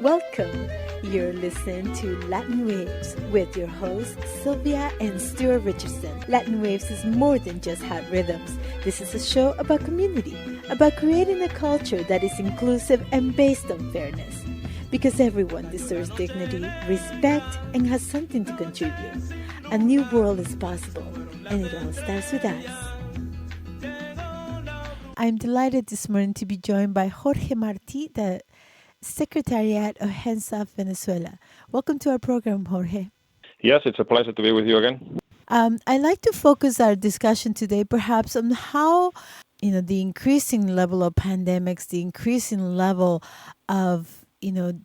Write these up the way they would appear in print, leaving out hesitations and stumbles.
Welcome. You're listening to Latin Waves with your hosts, Sylvia and Sylvia Richardson. Latin Waves is more than just hot rhythms. This is a show about community, about creating a culture that is inclusive and based on fairness. Because everyone deserves dignity, respect, and has something to contribute. A new world is possible, and it all starts with us. I'm delighted this morning to be joined by Jorge Martin, the Secretariat of Hands Off Venezuela. Welcome to our program, Jorge. Yes, it's a pleasure to be with you again. I'd like to focus our discussion today perhaps on how, the increasing level of pandemics, the increasing level of,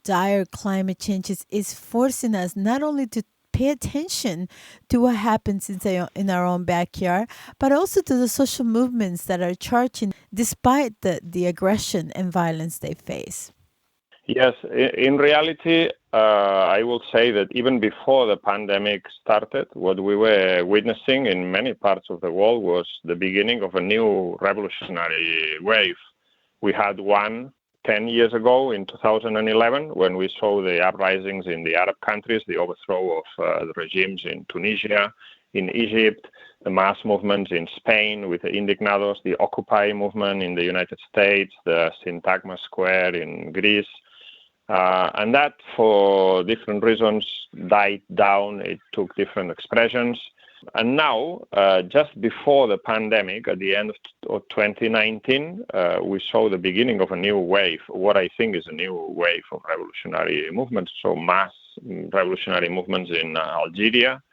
dire climate changes is forcing us not only to pay attention to what happens in our own backyard, but also to the social movements that are charging despite the aggression and violence they face. Yes, in reality, I will say that even before the pandemic started, what we were witnessing in many parts of the world was the beginning of a new revolutionary wave. We had one 10 years ago in 2011 when we saw the uprisings in the Arab countries, the overthrow of the regimes in Tunisia, in Egypt, the mass movements in Spain with the Indignados, the Occupy movement in the United States, the Syntagma Square in Greece. And that, for different reasons, died down. It took different expressions. And now, just before the pandemic, at the end of 2019, we saw the beginning of a new wave, what I think is a new wave of revolutionary movements, so mass revolutionary movements in Algeria,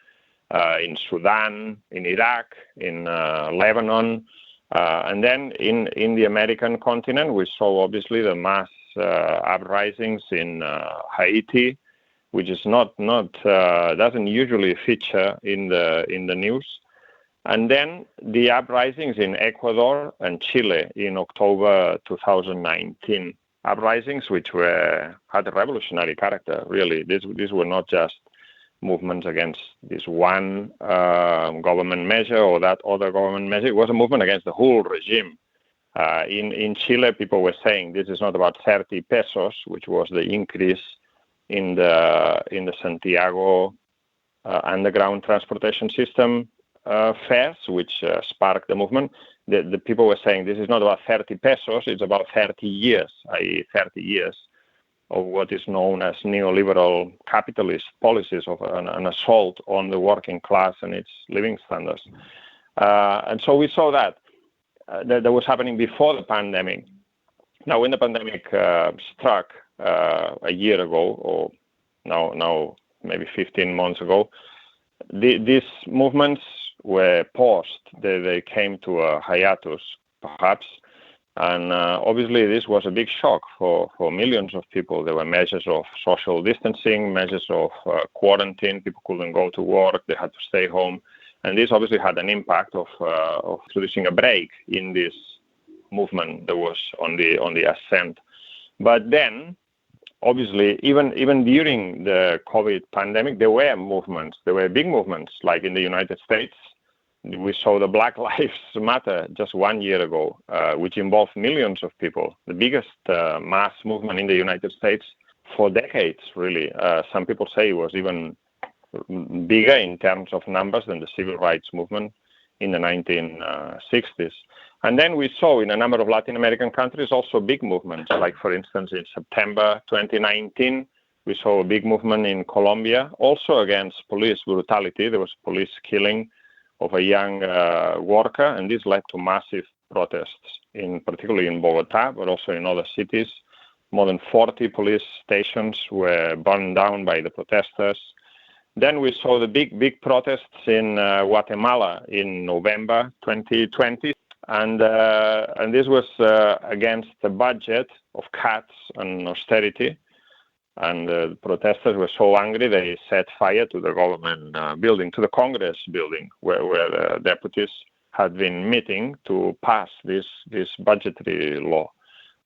in Sudan, in Iraq, in Lebanon. And then in the American continent, we saw obviously the mass uprisings in Haiti, which is doesn't usually feature in the news, and then the uprisings in Ecuador and Chile in October 2019. Uprisings which had a revolutionary character. Really, these were not just movements against this one government measure or that other government measure. It was a movement against the whole regime. In Chile, people were saying this is not about 30 pesos, which was the increase in the Santiago underground transportation system fares, which sparked the movement. The people were saying this is not about 30 pesos, it's about 30 years, i.e. 30 years of what is known as neoliberal capitalist policies of an assault on the working class and its living standards. And so we saw that was happening before the pandemic. Now, when the pandemic struck a year ago, or now maybe 15 months ago, these movements were paused. They came to a hiatus, perhaps. And obviously, this was a big shock for millions of people. There were measures of social distancing, measures of quarantine. People couldn't go to work. They had to stay home. And this obviously had an impact of introducing a break in this movement that was on the ascent. But then, obviously, even during the COVID pandemic, there were movements. There were big movements, like in the United States. We saw the Black Lives Matter just 1 year ago, which involved millions of people. The biggest mass movement in the United States for decades, really. Some people say it was even bigger in terms of numbers than the civil rights movement in the 1960s. And then we saw in a number of Latin American countries also big movements, like, for instance, in September 2019, we saw a big movement in Colombia, also against police brutality. There was police killing of a young worker, and this led to massive protests, particularly in Bogota, but also in other cities. More than 40 police stations were burned down by the protesters. Then we saw the big protests in Guatemala in November 2020. And this was against the budget of cuts and austerity. And the protesters were so angry they set fire to the government building, to the Congress building, where the deputies had been meeting to pass this budgetary law.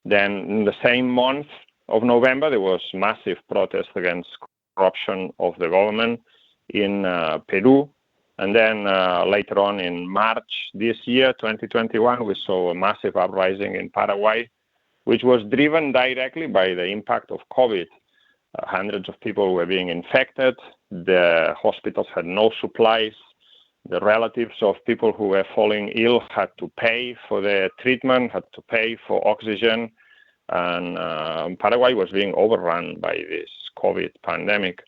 Then in the same month of November, there was massive protest against corruption of the government in Peru. And then later on in March this year, 2021, we saw a massive uprising in Paraguay, which was driven directly by the impact of COVID. Hundreds of people were being infected. The hospitals had no supplies. The relatives of people who were falling ill had to pay for their treatment, had to pay for oxygen. And Paraguay was being overrun by this COVID pandemic.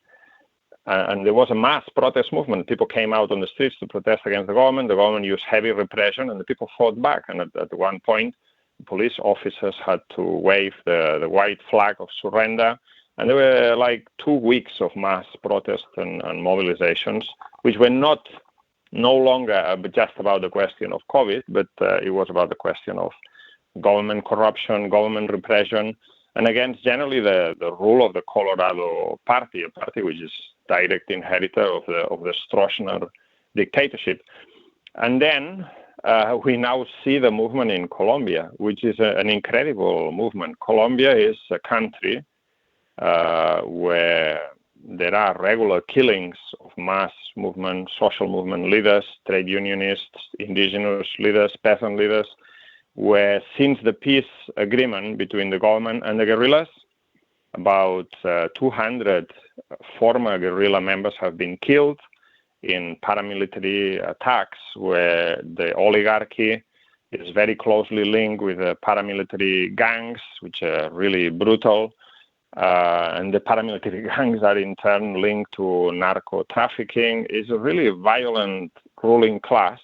And there was a mass protest movement. People came out on the streets to protest against the government. The government used heavy repression, and the people fought back. And at one point, police officers had to wave the white flag of surrender. And there were like 2 weeks of mass protests and mobilizations, which were no longer just about the question of COVID, but it was about the question of government corruption, government repression, and against generally the rule of the Colorado party, a party which is direct inheritor of the Stroessner dictatorship. And then we now see the movement in Colombia, which is an incredible movement. Colombia is a country where there are regular killings of mass movement, social movement leaders, trade unionists, indigenous leaders, peasant leaders, where since the peace agreement between the government and the guerrillas, about 200 former guerrilla members have been killed in paramilitary attacks where the oligarchy is very closely linked with the paramilitary gangs, which are really brutal. And the paramilitary gangs are in turn linked to narco trafficking. It's a really violent ruling class.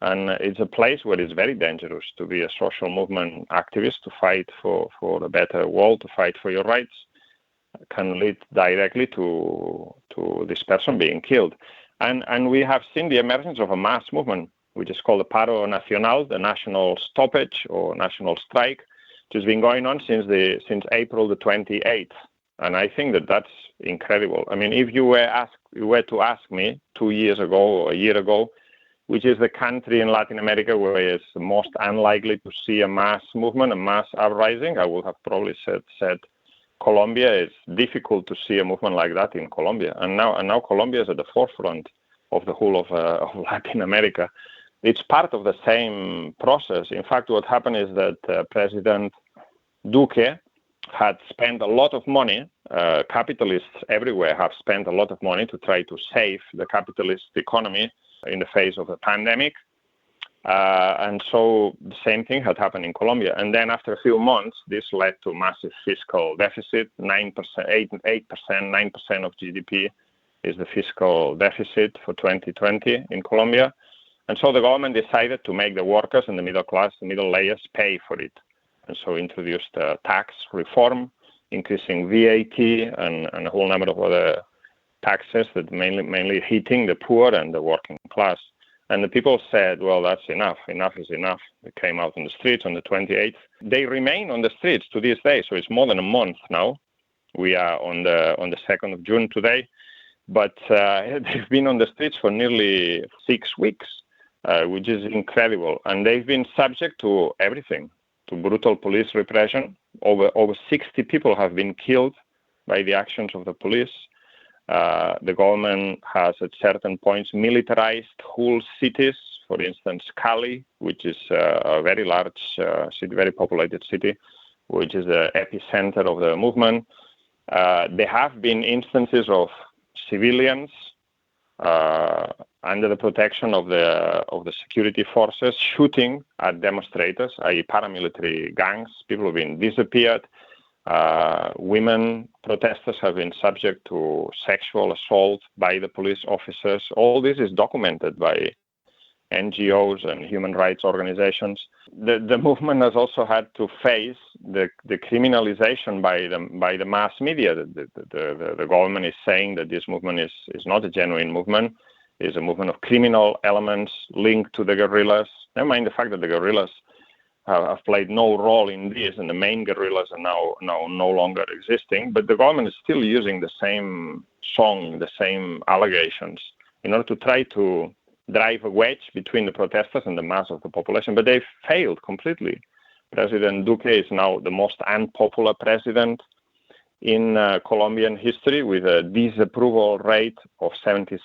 And it's a place where it's very dangerous to be a social movement activist, to fight for a better world, to fight for your rights. It can lead directly to this person being killed. And we have seen the emergence of a mass movement, which is called the Paro Nacional, the national stoppage or national strike, which has been going on since April the 28th. And I think that's incredible. I mean, if you were to ask me 2 years ago or a year ago, which is the country in Latin America where it's most unlikely to see a mass movement, a mass uprising, I would have probably said Colombia. It's difficult to see a movement like that in Colombia. And now Colombia is at the forefront of the whole of Latin America. It's part of the same process. In fact, what happened is that President Duque had spent a lot of money. Capitalists everywhere have spent a lot of money to try to save the capitalist economy in the face of the pandemic. And so the same thing had happened in Colombia. And then after a few months, this led to massive fiscal deficit, 9%, 9% of GDP is the fiscal deficit for 2020 in Colombia. And so the government decided to make the workers and the middle class, the middle layers, pay for it. And so introduced tax reform, increasing VAT and a whole number of other taxes that mainly hitting the poor and the working class. And the people said, well, that's enough. Enough is enough. They came out on the streets on the 28th. They remain on the streets to this day. So it's more than a month now. We are on the 2nd of June today. But they've been on the streets for nearly 6 weeks, which is incredible. And they've been subject to everything, to brutal police repression. Over 60 people have been killed by the actions of the police. The government has at certain points militarized whole cities. For instance, Cali, which is a very large city, very populated city, which is the epicenter of the movement. There have been instances of civilians under the protection of the security forces shooting at demonstrators, i.e. paramilitary gangs. People have been disappeared. Women protesters have been subject to sexual assault by the police officers. All this is documented by NGOs and human rights organizations. The movement has also had to face the criminalization by the mass media. The government is saying that this movement is not a genuine movement. It's a movement of criminal elements linked to the guerrillas. Never mind the fact that the guerrillas have played no role in this, and the main guerrillas are now no longer existing. But the government is still using the same song, the same allegations, in order to try to drive a wedge between the protesters and the mass of the population. But they've failed completely. President Duque is now the most unpopular president in Colombian history, with a disapproval rate of 76%.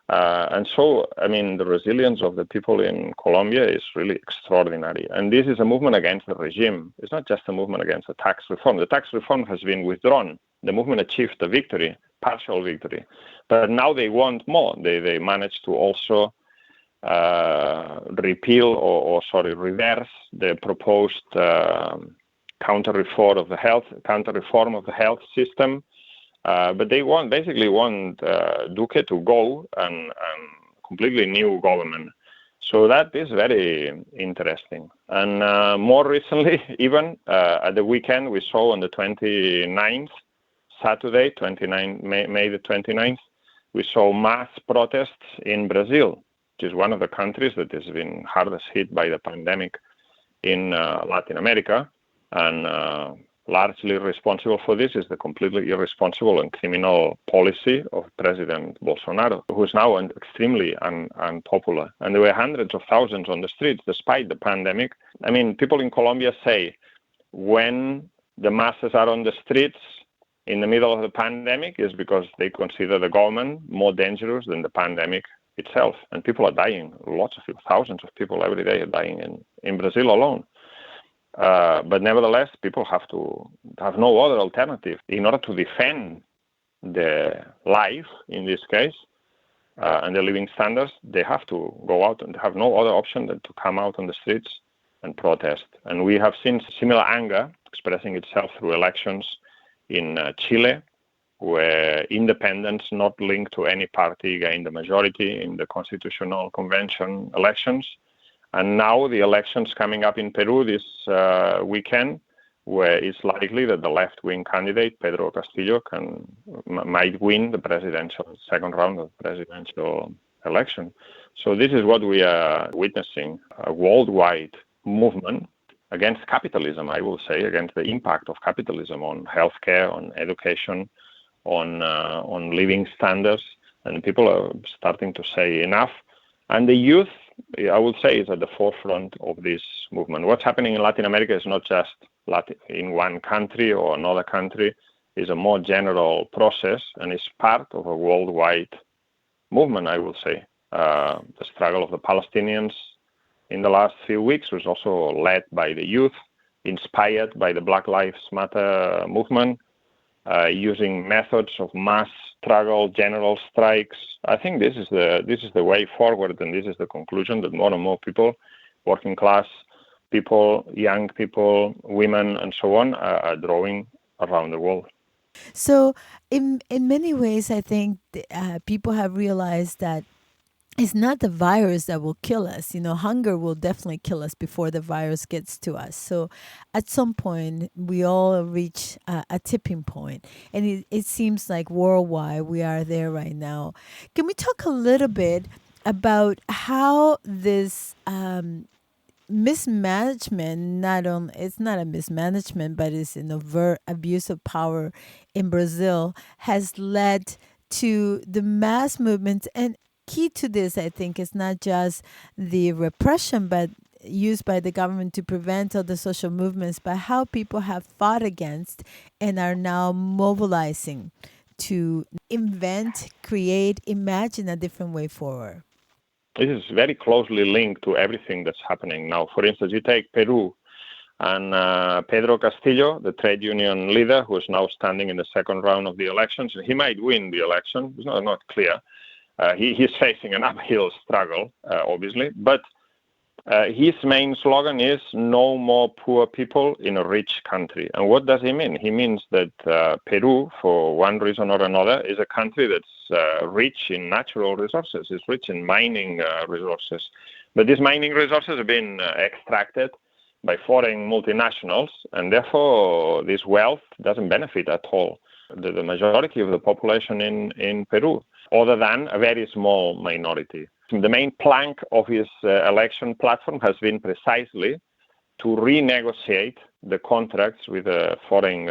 And so, I mean, the resilience of the people in Colombia is really extraordinary. And this is a movement against the regime. It's not just a movement against the tax reform. The tax reform has been withdrawn. The movement achieved a victory, partial victory. But now they want more. They managed to also reverse the proposed counter-reform of the health system. But they basically want Duque to go and completely new government. So that is very interesting. And more recently, even at the weekend, we saw on the 29th, Saturday, May the 29th, we saw mass protests in Brazil, which is one of the countries that has been hardest hit by the pandemic in Latin America. And largely responsible for this is the completely irresponsible and criminal policy of President Bolsonaro, who is now extremely unpopular. And there were hundreds of thousands on the streets despite the pandemic. I mean, people in Colombia say when the masses are on the streets in the middle of the pandemic is because they consider the government more dangerous than the pandemic itself. And people are dying. Lots of people, thousands of people every day are dying in Brazil alone. But nevertheless, people have to have no other alternative in order to defend their life, in this case, and their living standards. They have to go out and have no other option than to come out on the streets and protest. And we have seen similar anger expressing itself through elections in Chile, where independents not linked to any party gained the majority in the Constitutional Convention elections. And now the elections coming up in Peru this weekend, where it's likely that the left-wing candidate, Pedro Castillo, might win the second round of the presidential election. So this is what we are witnessing, a worldwide movement against capitalism, I will say, against the impact of capitalism on healthcare, on education, on living standards. And people are starting to say enough. And the youth, I would say, is at the forefront of this movement. What's happening in Latin America is not just in one country or another country. It's a more general process, and it's part of a worldwide movement, I will say. The struggle of the Palestinians in the last few weeks was also led by the youth, inspired by the Black Lives Matter movement, using methods of mass struggle, general strikes. I think this is the way forward, and this is the conclusion that more and more people, working class people, young people, women, and so on, are drawing around the world. So, in many ways, I think people have realized that it's not the virus that will kill us. Hunger will definitely kill us before the virus gets to us. So at some point, we all reach a tipping point. And it seems like worldwide we are there right now. Can we talk a little bit about how this mismanagement, it's not a mismanagement, but it's an overt abuse of power in Brazil, has led to the mass movements? And key to this, I think, is not just the repression, but used by the government to prevent other social movements, but how people have fought against and are now mobilizing to invent, create, imagine a different way forward. This is very closely linked to everything that's happening now. For instance, you take Peru, and Pedro Castillo, the trade union leader, who is now standing in the second round of the elections. He might win the election. It's not clear. He's facing an uphill struggle, obviously. But his main slogan is no more poor people in a rich country. And what does he mean? He means that Peru, for one reason or another, is a country that's rich in natural resources. It's rich in mining resources. But these mining resources have been extracted by foreign multinationals, and therefore this wealth doesn't benefit at all the majority of the population in Peru, other than a very small minority. The main plank of his election platform has been precisely to renegotiate the contracts with the foreign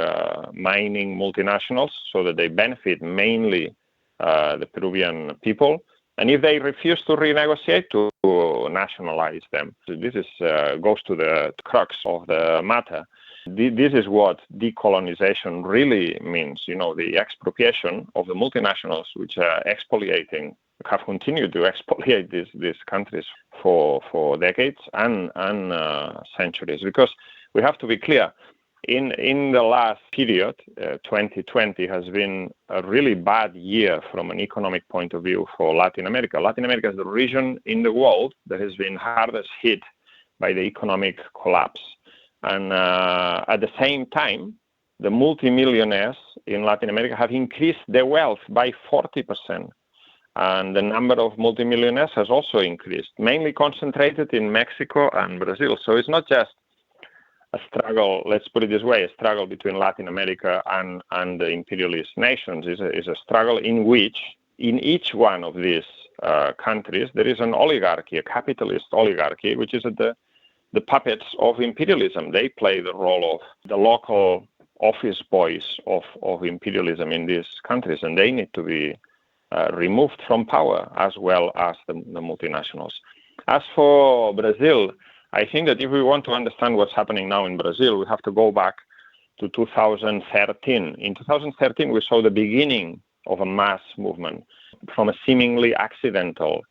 mining multinationals so that they benefit mainly the Peruvian people. And if they refuse to renegotiate, to nationalize them. So this goes to the crux of the matter. This is what decolonization really means, the expropriation of the multinationals which are expoliating the have continued to expoliate these countries for decades and centuries. Because we have to be clear, in the last period, 2020 has been a really bad year from an economic point of view for Latin America. Latin America is the region in the world that has been hardest hit by the economic collapse. And at the same time, the multimillionaires in Latin America have increased their wealth by 40%. And the number of multimillionaires has also increased, mainly concentrated in Mexico and Brazil. So it's not just a struggle, let's put it this way, a struggle between Latin America and the imperialist nations. Is a struggle in which, in each one of these countries, there is an oligarchy, a capitalist oligarchy, which is at the puppets of imperialism. They play the role of the local office boys of imperialism in these countries, and they need to be removed from power, as well as the multinationals. As for Brazil, I think that if we want to understand what's happening now in Brazil, we have to go back to 2013. In 2013, we saw the beginning of a mass movement from a seemingly accidental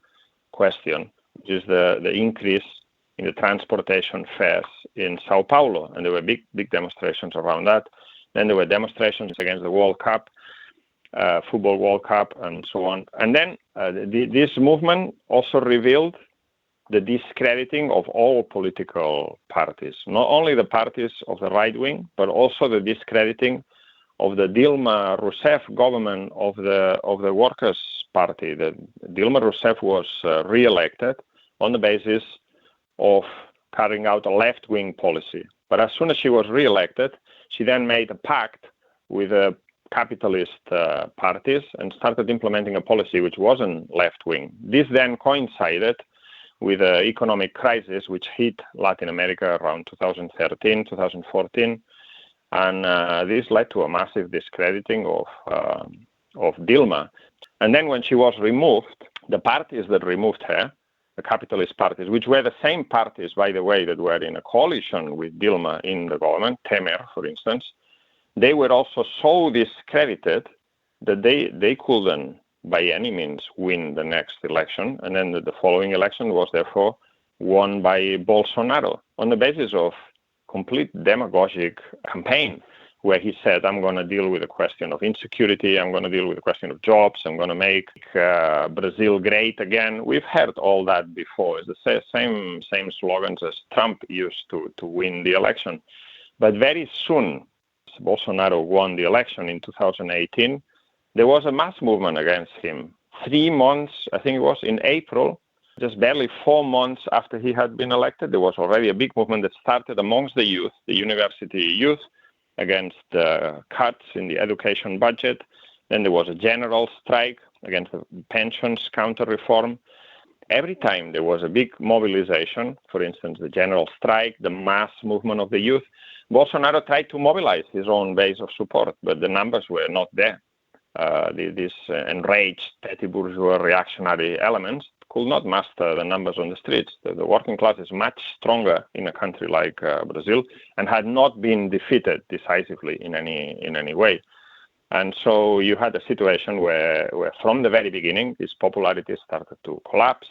question, which is the increase in the transportation fares in Sao Paulo. And there were big demonstrations around that. Then there were demonstrations against the World Cup, Football World Cup, and so on. And then this movement also revealed the discrediting of all political parties, not only the parties of the right wing, but also the discrediting of the Dilma Rousseff government of the Workers' Party. The Dilma Rousseff was re-elected on the basis of carrying out a left-wing policy. But as soon as she was re-elected, she then made a pact with the capitalist parties and started implementing a policy which wasn't left-wing. This then coincided with the economic crisis which hit Latin America around 2013, 2014, and this led to a massive discrediting of Dilma. And then when she was removed, the parties that removed her, the capitalist parties, which were the same parties, by the way, that were in a coalition with Dilma in the government, Temer, for instance, they were also so discredited that they couldn't by any means win the next election. And then the following election was therefore won by Bolsonaro on the basis of complete demagogic campaign, where he said, I'm going to deal with the question of insecurity, I'm going to deal with the question of jobs, I'm going to make Brazil great again. We've heard all that before. It's the same slogans as Trump used to win the election. But very soon, Bolsonaro won the election in 2018, there was a mass movement against him. 3 months, I think it was in April, just barely 4 months after he had been elected, there was already a big movement that started amongst the youth, the university youth, against cuts in the education budget. Then there was a general strike against the pensions counter-reform. Every time there was a big mobilization, for instance, the general strike, the mass movement of the youth, Bolsonaro tried to mobilize his own base of support, but the numbers were not there. These enraged petty bourgeois reactionary elements could not master the numbers on the streets. The working class is much stronger in a country like Brazil and had not been defeated decisively in any way. And so you had a situation where from the very beginning, his popularity started to collapse.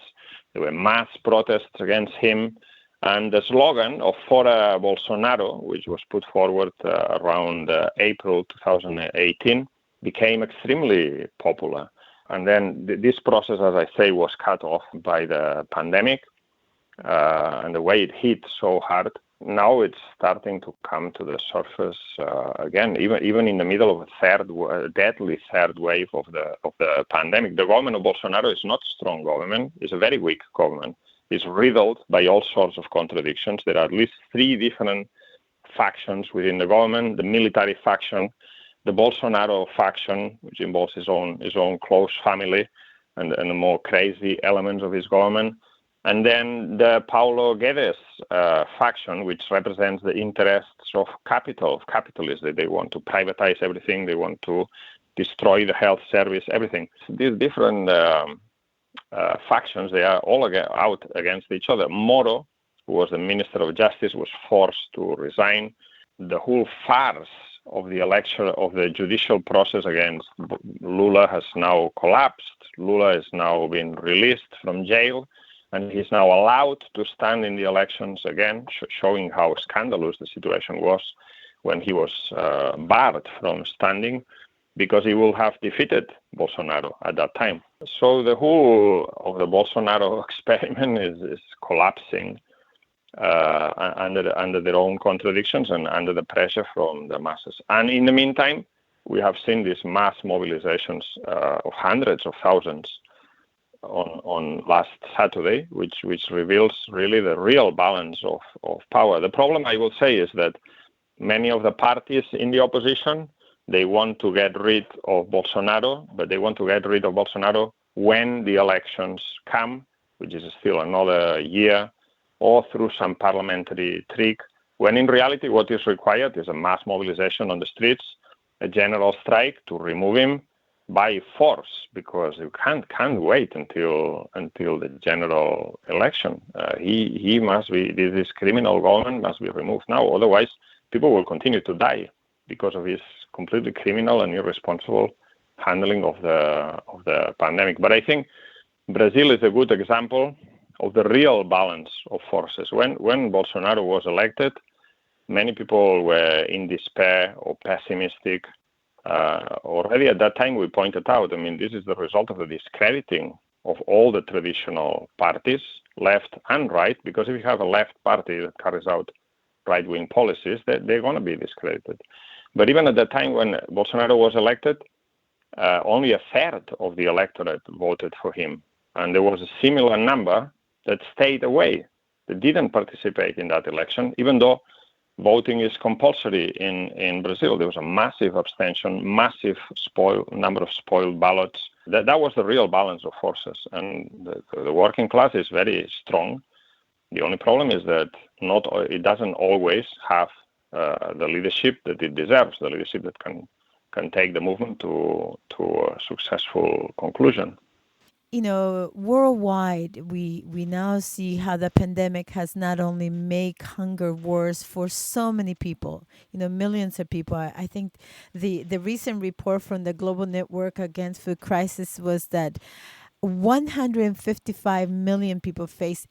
There were mass protests against him. And the slogan of Fora Bolsonaro, which was put forward around April 2018, became extremely popular. And then this process, as I say, was cut off by the pandemic and the way it hit so hard. Now it's starting to come to the surface again, even in the middle of a deadly third wave of the pandemic. The government of Bolsonaro is not a strong government. It's a very weak government. It's riddled by all sorts of contradictions. There are at least 3 different factions within the government: the military faction, the Bolsonaro faction, which involves his own close family and the more crazy elements of his government, and then the Paulo Guedes faction, which represents the interests of capitalists. They want to privatize everything. They want to destroy the health service, everything. These different factions, they are all out against each other. Moro, who was the Minister of Justice, was forced to resign. The whole farce of the election, of the judicial process against Lula has now collapsed. Lula is now being released from jail, and he's now allowed to stand in the elections again, showing how scandalous the situation was when he was barred from standing, because he will have defeated Bolsonaro at that time. So the whole of the Bolsonaro experiment is collapsing under their own contradictions and under the pressure from the masses. And in the meantime, we have seen these mass mobilizations of hundreds of thousands on last Saturday, which reveals really the real balance of power. The problem, I will say, is that many of the parties in the opposition, they want to get rid of Bolsonaro, but they want to get rid of Bolsonaro when the elections come, which is still another year, or through some parliamentary trick, when in reality what is required is a mass mobilization on the streets, a general strike to remove him by force, because you can't wait until the general election. He must be, this criminal government must be removed now, otherwise people will continue to die because of his completely criminal and irresponsible handling of the pandemic. But I think Brazil is a good example of the real balance of forces. When Bolsonaro was elected, many people were in despair or pessimistic. Already at that time, we pointed out, I mean, this is the result of the discrediting of all the traditional parties, left and right, because if you have a left party that carries out right-wing policies, they're going to be discredited. But even at the time when Bolsonaro was elected, only a third of the electorate voted for him. And there was a similar number that stayed away, that didn't participate in that election, even though voting is compulsory in Brazil. There was a massive abstention, massive number of spoiled ballots. That was the real balance of forces. And the working class is very strong. The only problem is that it doesn't always have the leadership that it deserves, the leadership that can take the movement to a successful conclusion. Worldwide, we now see how the pandemic has not only made hunger worse for so many people, millions of people. I think the recent report from the Global Network Against Food Crisis was that 155 million people face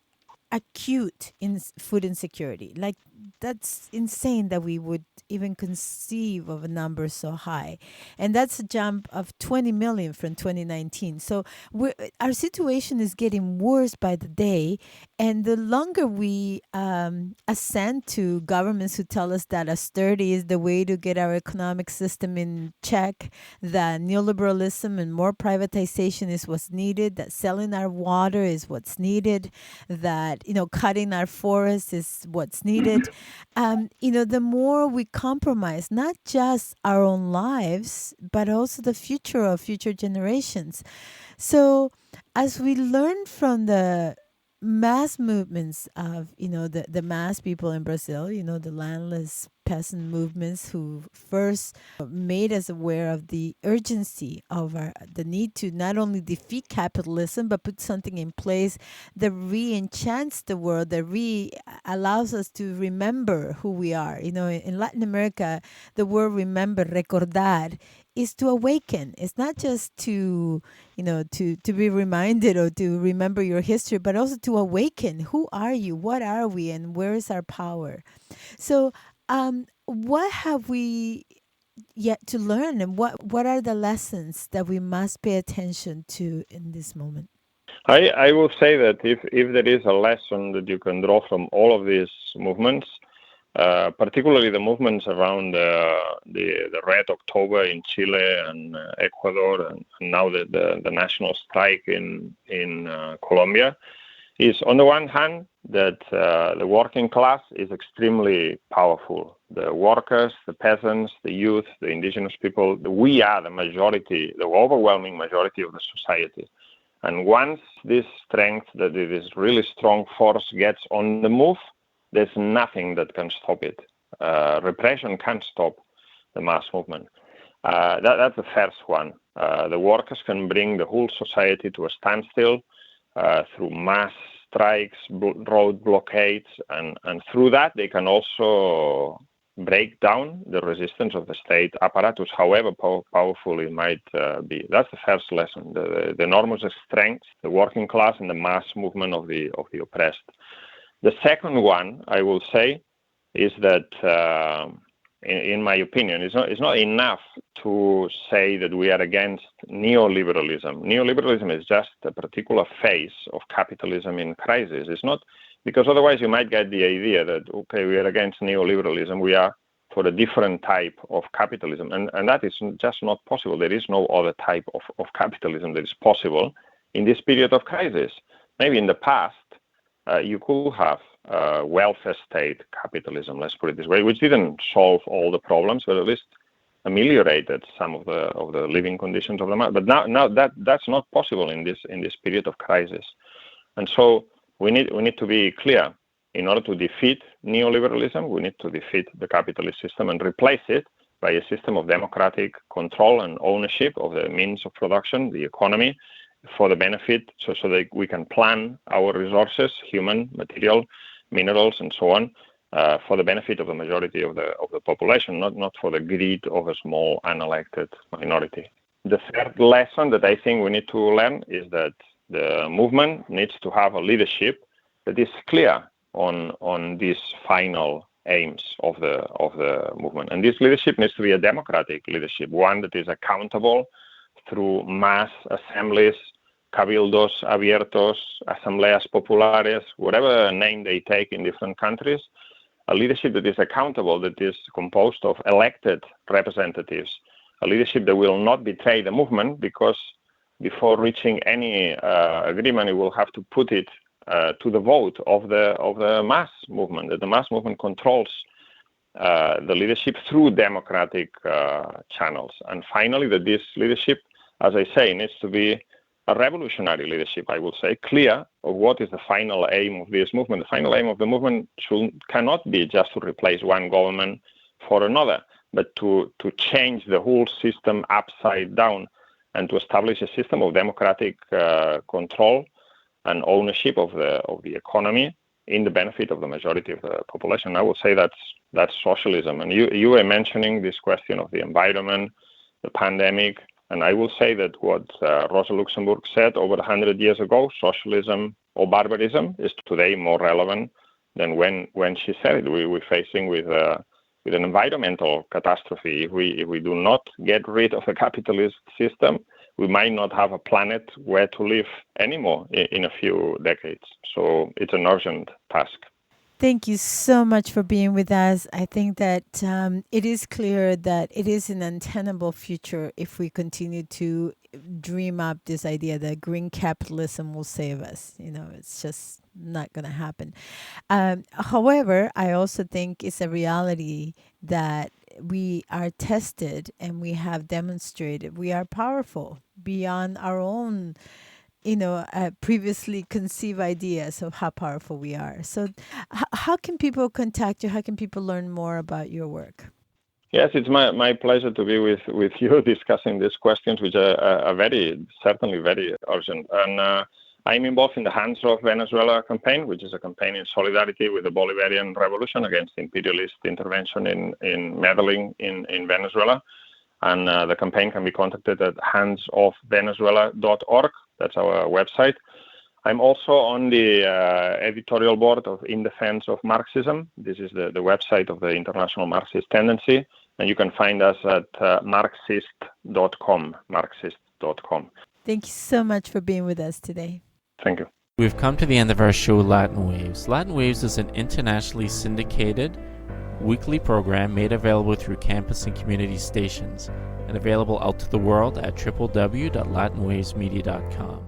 acute food insecurity. Like, that's insane that we would even conceive of a number so high, and that's a jump of 20 million from 2019. So our situation is getting worse by the day, and the longer we assent to governments who tell us that austerity is the way to get our economic system in check, that neoliberalism and more privatization is what's needed, that selling our water is what's needed, that cutting our forests is what's needed. The more we compromise not just our own lives, but also the future of future generations. So as we learn from the mass movements of, the mass people in Brazil, the landless peasant movements who first made us aware of the urgency of the need to not only defeat capitalism, but put something in place that re-enchants the world, that allows us to remember who we are. In Latin America, the word remember, recordar, is to awaken. It's not just to be reminded or to remember your history, but also to awaken. Who are you? What are we? And where is our power? So, what have we yet to learn, and what are the lessons that we must pay attention to in this moment? I will say that if there is a lesson that you can draw from all of these movements, particularly the movements around the Red October in Chile and Ecuador, and now the national strike in Colombia, is on the one hand that the working class is extremely powerful. The workers, the peasants, the youth, the indigenous people, we are the majority, the overwhelming majority of the society. And once this strength, that it is really strong force, gets on the move, there's nothing that can stop it. Repression can't stop the mass movement. That's the first one. The workers can bring the whole society to a standstill through mass strikes, road blockades, and through that they can also break down the resistance of the state apparatus, however powerful it might be. That's the first lesson: the enormous strength, the working class, and the mass movement of the oppressed. The second one, I will say, is that, in my opinion, it's not enough to say that we are against neoliberalism. Neoliberalism is just a particular phase of capitalism in crisis. It's not, because otherwise you might get the idea that, okay, we are against neoliberalism, we are for a different type of capitalism. And that is just not possible. There is no other type of capitalism that is possible in this period of crisis. Maybe in the past, you could have welfare state capitalism, let's put it this way, which didn't solve all the problems, but at least ameliorated some of the living conditions of the mass. But now that's not possible in this period of crisis. And so we need to be clear. In order to defeat neoliberalism, we need to defeat the capitalist system and replace it by a system of democratic control and ownership of the means of production, the economy, for the benefit, so that we can plan our resources, human, material, minerals, and so on, for the benefit of the majority of the population, not for the greed of a small unelected minority. The third lesson that I think we need to learn is that the movement needs to have a leadership that is clear on these final aims of the movement. And this leadership needs to be a democratic leadership, one that is accountable through mass assemblies, cabildos abiertos, asambleas populares, whatever name they take in different countries, a leadership that is accountable, that is composed of elected representatives, a leadership that will not betray the movement, because before reaching any agreement, it will have to put it to the vote of the mass movement, that the mass movement controls the leadership through democratic channels. And finally, that this leadership, as I say, needs to be a revolutionary leadership, I will say, clear of what is the final aim of this movement. The final aim of the movement cannot be just to replace one government for another, but to change the whole system upside down and to establish a system of democratic control and ownership of the economy in the benefit of the majority of the population. I would say that's socialism. And you were mentioning this question of the environment, the pandemic, and I will say that what Rosa Luxemburg said over 100 years ago, socialism or barbarism, is today more relevant than when she said it. We're facing with an environmental catastrophe. If we do not get rid of a capitalist system, we might not have a planet where to live anymore in a few decades. So it's an urgent task. Thank you so much for being with us. I think that it is clear that it is an untenable future if we continue to dream up this idea that green capitalism will save us. It's just not going to happen. However, I also think it's a reality that we are tested and we have demonstrated we are powerful beyond our own previously conceived ideas of how powerful we are. So how can people contact you? How can people learn more about your work? Yes, it's my pleasure to be with you discussing these questions, which are certainly very urgent. And I'm involved in the Hands Off Venezuela campaign, which is a campaign in solidarity with the Bolivarian revolution against imperialist intervention in meddling in Venezuela. And the campaign can be contacted at handsoffvenezuela.org. That's our website. I'm also on the editorial board of In Defense of Marxism. This is the website of the International Marxist Tendency. And you can find us at marxist.com. Thank you so much for being with us today. Thank you. We've come to the end of our show, Latin Waves. Latin Waves is an internationally syndicated weekly program made available through campus and community stations and available out to the world at www.latinwavesmedia.com.